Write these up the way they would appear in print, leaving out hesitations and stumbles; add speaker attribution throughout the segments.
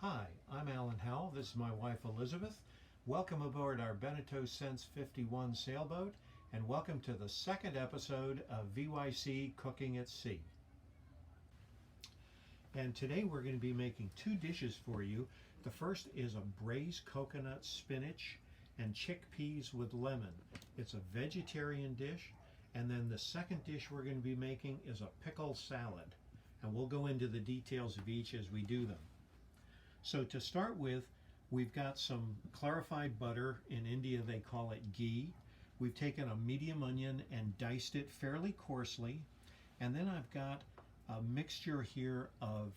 Speaker 1: Hi, I'm Alan Howell. This is my wife Elizabeth. Welcome aboard our Beneteau Sense 51 sailboat, and welcome to the second episode of VYC Cooking at Sea. And today we're going to be making two dishes for you. The first is a braised coconut spinach and chickpeas with lemon. It's a vegetarian dish. And then the second dish we're going to be making is a pickle salad. And we'll go into the details of each as we do them. So to start with, we've got some clarified butter. In India they call it ghee. We've taken a medium onion and diced it fairly coarsely. And then I've got a mixture here of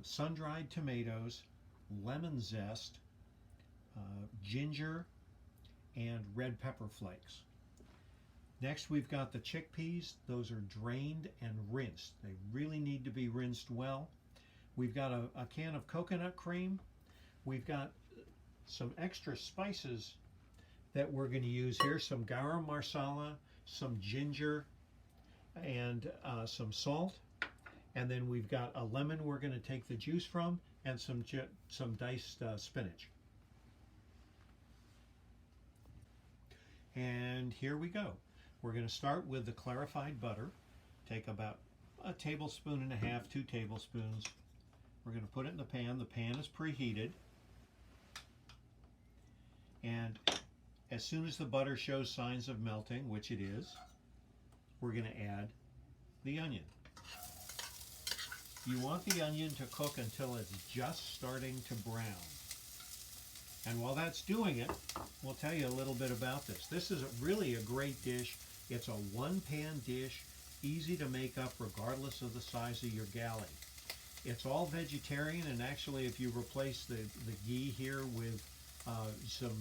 Speaker 1: sun-dried tomatoes, lemon zest, ginger, and red pepper flakes. Next we've got the chickpeas. Those are drained and rinsed. They really need to be rinsed well. We've got a can of coconut cream. We've got some extra spices that we're going to use here. Some garam Marsala, some ginger, and some salt. And then we've got a lemon we're going to take the juice from, and some diced spinach. And here we go. We're going to start with the clarified butter. Take about a tablespoon and a half, 2 tablespoons. We're going to put it in the pan. The pan is preheated. And as soon as the butter shows signs of melting, which it is, we're going to add the onion. You want the onion to cook until it's just starting to brown. And while that's doing it, we'll tell you a little bit about this. This is really a great dish. It's a one-pan dish, easy to make up regardless of the size of your galley. It's all vegetarian, and actually if you replace the ghee here with some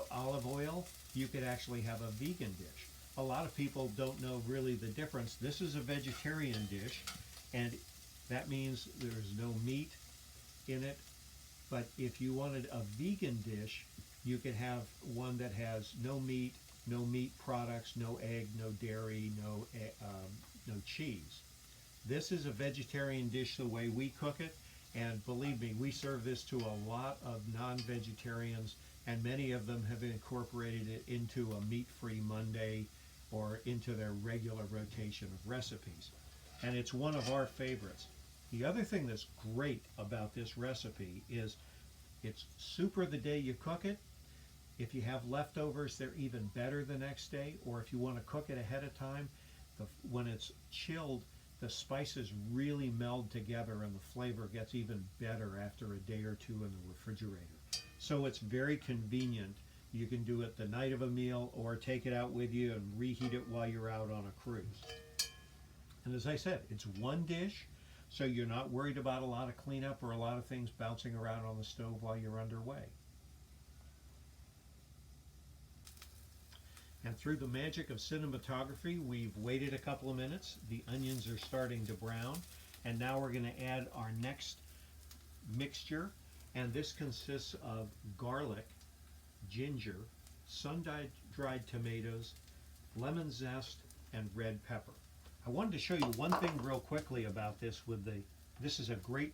Speaker 1: olive oil, you could actually have a vegan dish. A lot of people don't know really the difference. This is a vegetarian dish, and that means there's no meat in it. But if you wanted a vegan dish, you could have one that has no meat products, no egg, no dairy, no cheese. This is a vegetarian dish the way we cook it, and believe me, we serve this to a lot of non-vegetarians, and many of them have incorporated it into a meat-free Monday or into their regular rotation of recipes. And it's one of our favorites. The other thing that's great about this recipe is it's super the day you cook it. If you have leftovers, they're even better the next day, or if you want to cook it ahead of time, when it's chilled, the spices really meld together and the flavor gets even better after a day or two in the refrigerator. So it's very convenient. You can do it the night of a meal or take it out with you and reheat it while you're out on a cruise. And as I said, it's one dish, so you're not worried about a lot of cleanup or a lot of things bouncing around on the stove while you're underway. And through the magic of cinematography, we've waited a couple of minutes. The onions are starting to brown. And now we're going to add our next mixture. And this consists of garlic, ginger, sun-dried tomatoes, lemon zest, and red pepper. I wanted to show you one thing real quickly about this. This is a great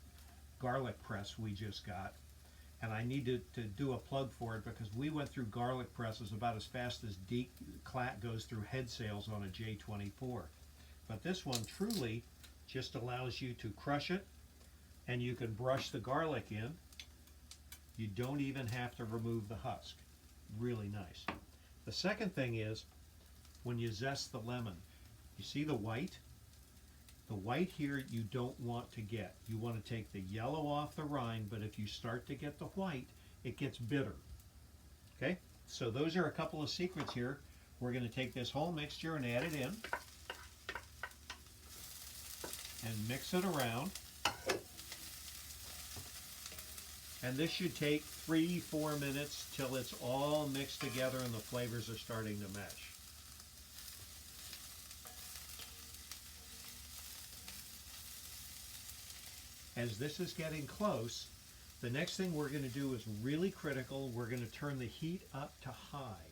Speaker 1: garlic press we just got. And I needed to do a plug for it because we went through garlic presses about as fast as Clat goes through head sails on a J24. But this one truly just allows you to crush it, and you can brush the garlic in. You don't even have to remove the husk. Really nice. The second thing is, when you zest the lemon, you see the white? The white here you don't want to get. You want to take the yellow off the rind, but if you start to get the white, it gets bitter. Okay, so those are a couple of secrets here. We're going to take this whole mixture and add it in and mix it around. And this should take 3-4 minutes till it's all mixed together and the flavors are starting to mesh. As this is getting close, the next thing we're going to do is really critical. We're going to turn the heat up to high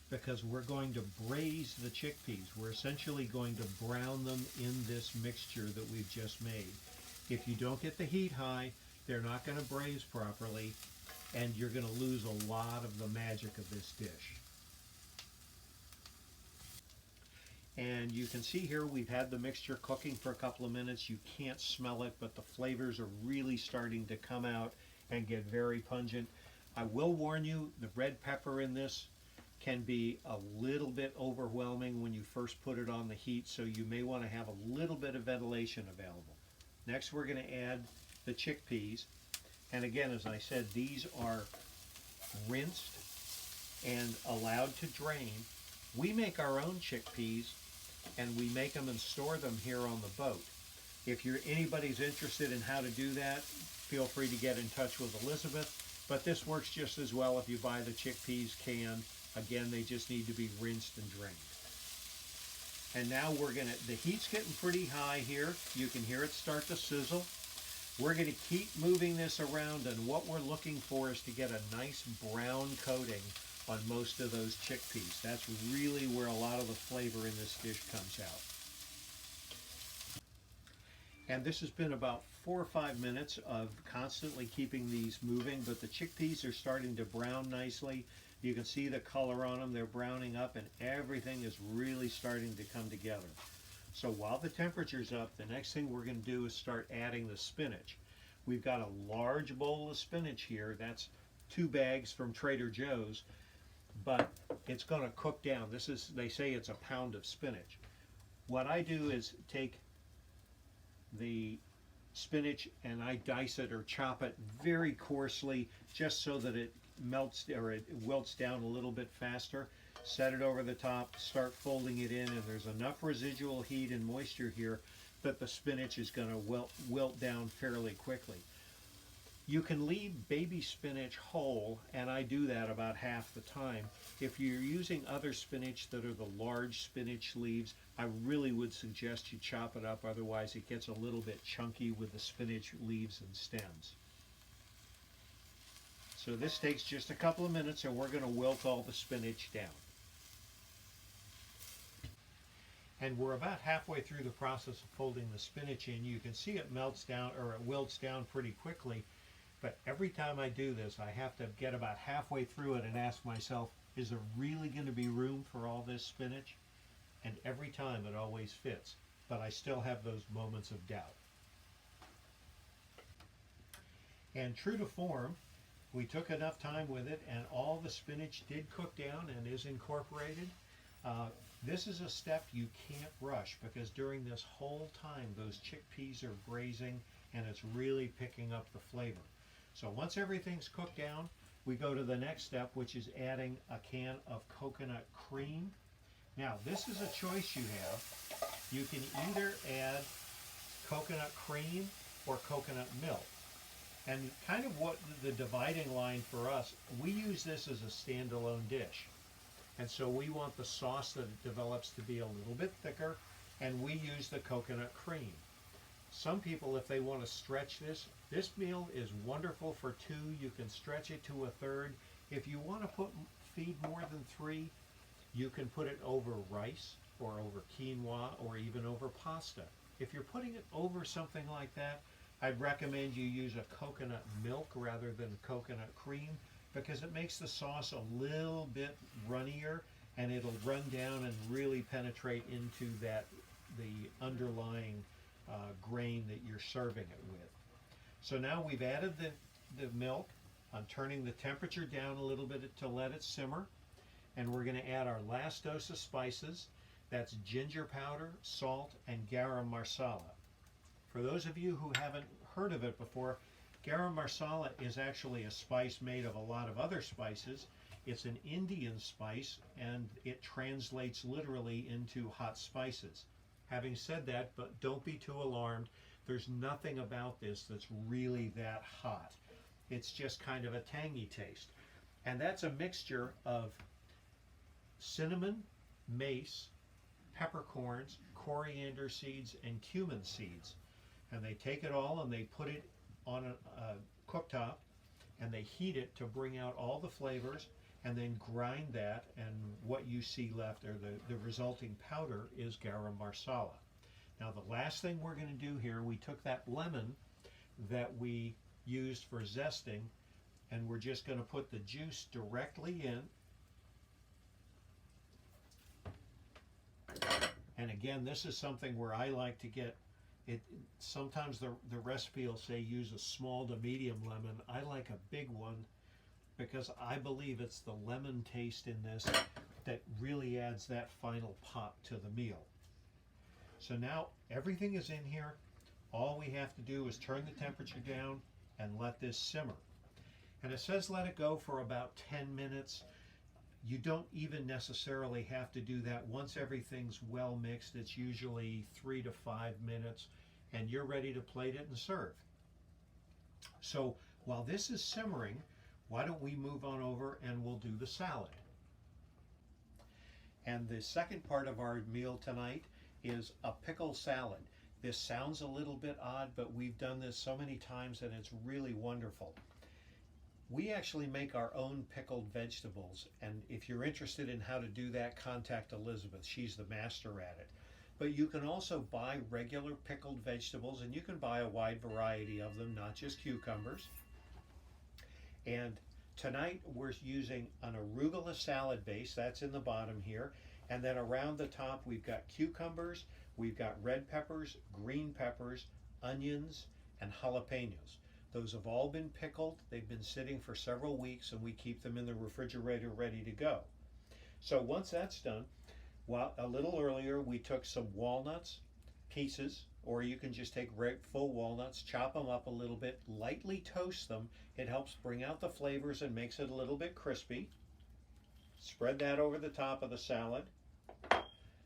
Speaker 1: because we're going to braise the chickpeas. We're essentially going to brown them in this mixture that we've just made. If you don't get the heat high, they're not going to braise properly, and you're going to lose a lot of the magic of this dish. And you can see here we've had the mixture cooking for a couple of minutes. You can't smell it, but the flavors are really starting to come out and get very pungent. I will warn you, the red pepper in this can be a little bit overwhelming when you first put it on the heat, so you may want to have a little bit of ventilation available. Next, we're going to add the chickpeas. And again, as I said, these are rinsed and allowed to drain. We make our own chickpeas, and we make them and store them here on the boat. If anybody's interested in how to do that, feel free to get in touch with Elizabeth. But this works just as well if you buy the chickpeas canned. Again, they just need to be rinsed and drained. And now the heat's getting pretty high here. You can hear it start to sizzle. We're going to keep moving this around, and what we're looking for is to get a nice brown coating on most of those chickpeas. That's really where a lot of the flavor in this dish comes out. And this has been about 4 or 5 minutes of constantly keeping these moving, but the chickpeas are starting to brown nicely. You can see the color on them. They're browning up, and everything is really starting to come together. So while the temperature's up, the next thing we're going to do is start adding the spinach. We've got a large bowl of spinach here. That's 2 bags from Trader Joe's, but it's going to cook down. They say it's a pound of spinach. What I do is take the spinach and I dice it or chop it very coarsely, just so that it melts or it wilts down a little bit faster. Set it over the top, start folding it in, and there's enough residual heat and moisture here that the spinach is going to wilt down fairly quickly. You can leave baby spinach whole, and I do that about half the time. If you're using other spinach that are the large spinach leaves, I really would suggest you chop it up, otherwise it gets a little bit chunky with the spinach leaves and stems. So this takes just a couple of minutes, and we're going to wilt all the spinach down. And we're about halfway through the process of folding the spinach in. You can see it melts down, or it wilts down pretty quickly. But every time I do this, I have to get about halfway through it and ask myself, is there really going to be room for all this spinach? And every time it always fits. But I still have those moments of doubt. And true to form, we took enough time with it, and all the spinach did cook down and is incorporated. This is a step you can't rush, because during this whole time those chickpeas are braising and it's really picking up the flavor. So once everything's cooked down, we go to the next step, which is adding a can of coconut cream. Now this is a choice you have. You can either add coconut cream or coconut milk. And kind of what the dividing line for us, we use this as a standalone dish. And so we want the sauce that it develops to be a little bit thicker, and we use the coconut cream. Some people, if they want to stretch this meal is wonderful for 2. You can stretch it to a third. If you want to feed more than 3, you can put it over rice or over quinoa or even over pasta. If you're putting it over something like that, I'd recommend you use a coconut milk rather than coconut cream, because it makes the sauce a little bit runnier, and it'll run down and really penetrate into the underlying grain that you're serving it with. So now we've added the milk. I'm turning the temperature down a little bit to let it simmer, and we're going to add our last dose of spices. That's ginger powder, salt, and garam Marsala. For those of you who haven't heard of it before, garam Marsala is actually a spice made of a lot of other spices. It's an Indian spice, and it translates literally into hot spices. Having said that, but don't be too alarmed, there's nothing about this that's really that hot. It's just kind of a tangy taste. And that's a mixture of cinnamon, mace, peppercorns, coriander seeds, and cumin seeds. And they take it all and they put it on a cooktop, and they heat it to bring out all the flavors, and then grind that, and what you see left, or the resulting powder, is garam Marsala. Now the last thing we're going to do here, we took that lemon that we used for zesting, and we're just going to put the juice directly in. And again, this is something where I like to get it. Sometimes the recipe will say use a small to medium lemon. I like a big one because I believe it's the lemon taste in this that really adds that final pop to the meal. So now everything is in here. All we have to do is turn the temperature down and let this simmer. And it says let it go for about 10 minutes. You don't even necessarily have to do that. Once everything's well mixed, it's usually 3 to 5 minutes, and you're ready to plate it and serve. So while this is simmering, why don't we move on over and we'll do the salad. And the second part of our meal tonight is a pickle salad. This sounds a little bit odd, but we've done this so many times and it's really wonderful. We actually make our own pickled vegetables, and if you're interested in how to do that, contact Elizabeth. She's the master at it. But you can also buy regular pickled vegetables, and you can buy a wide variety of them, not just cucumbers. And tonight we're using an arugula salad base, that's in the bottom here, and then around the top we've got cucumbers, we've got red peppers, green peppers, onions, and jalapenos. Those have all been pickled. They've been sitting for several weeks, and we keep them in the refrigerator ready to go. So once that's done, well, a little earlier we took some walnuts pieces, or you can just take full walnuts, chop them up a little bit, lightly toast them. It helps bring out the flavors and makes it a little bit crispy. Spread that over the top of the salad.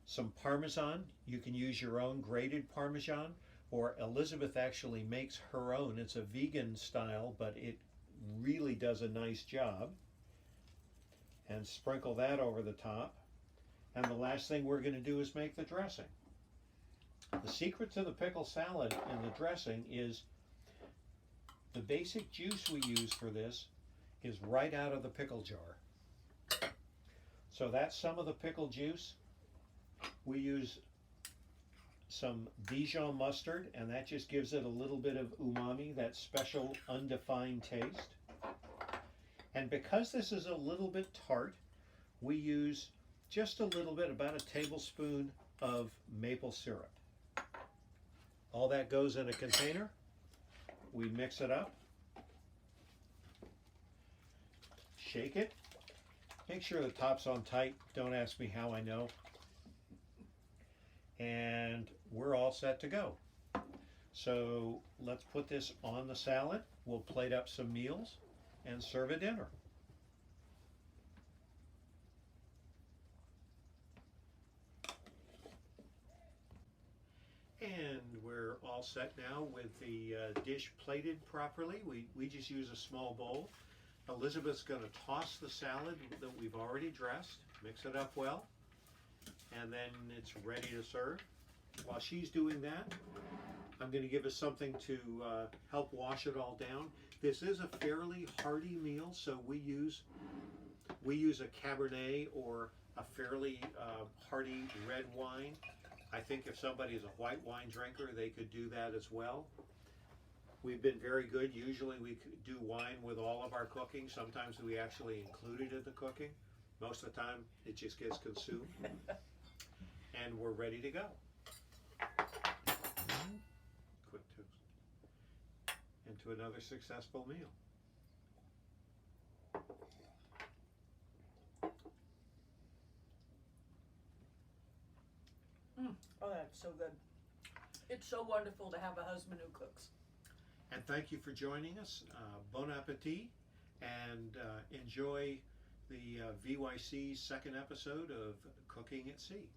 Speaker 1: Some Parmesan. You can use your own grated Parmesan, or Elizabeth actually makes her own. It's a vegan style, but it really does a nice job. And sprinkle that over the top. And the last thing we're going to do is make the dressing. The secret to the pickle salad and the dressing is the basic juice we use for this is right out of the pickle jar. So that's some of the pickle juice. We use some Dijon mustard, and that just gives it a little bit of umami, that special undefined taste. And because this is a little bit tart, we use just a little bit, about a tablespoon of maple syrup. All that goes in a container. We mix it up. Shake it. Make sure the top's on tight. Don't ask me how I know. And we're all set to go. So let's put this on the salad. We'll plate up some meals and serve a dinner. And we're all set now with the dish plated properly. We just use a small bowl. Elizabeth's going to toss the salad that we've already dressed, mix it up well, and then it's ready to serve. While she's doing that, I'm going to give us something to help wash it all down. This is a fairly hearty meal, so we use a Cabernet or a fairly hearty red wine. I think if somebody is a white wine drinker, they could do that as well. We've been very good. Usually we do wine with all of our cooking. Sometimes we actually include it in the cooking. Most of the time it just gets consumed. And we're ready to go. Quick toast. Into another successful meal.
Speaker 2: Oh, that's so good. It's so wonderful to have a husband who cooks.
Speaker 1: And thank you for joining us. Bon appetit, and enjoy the VYC second episode of Cooking at Sea.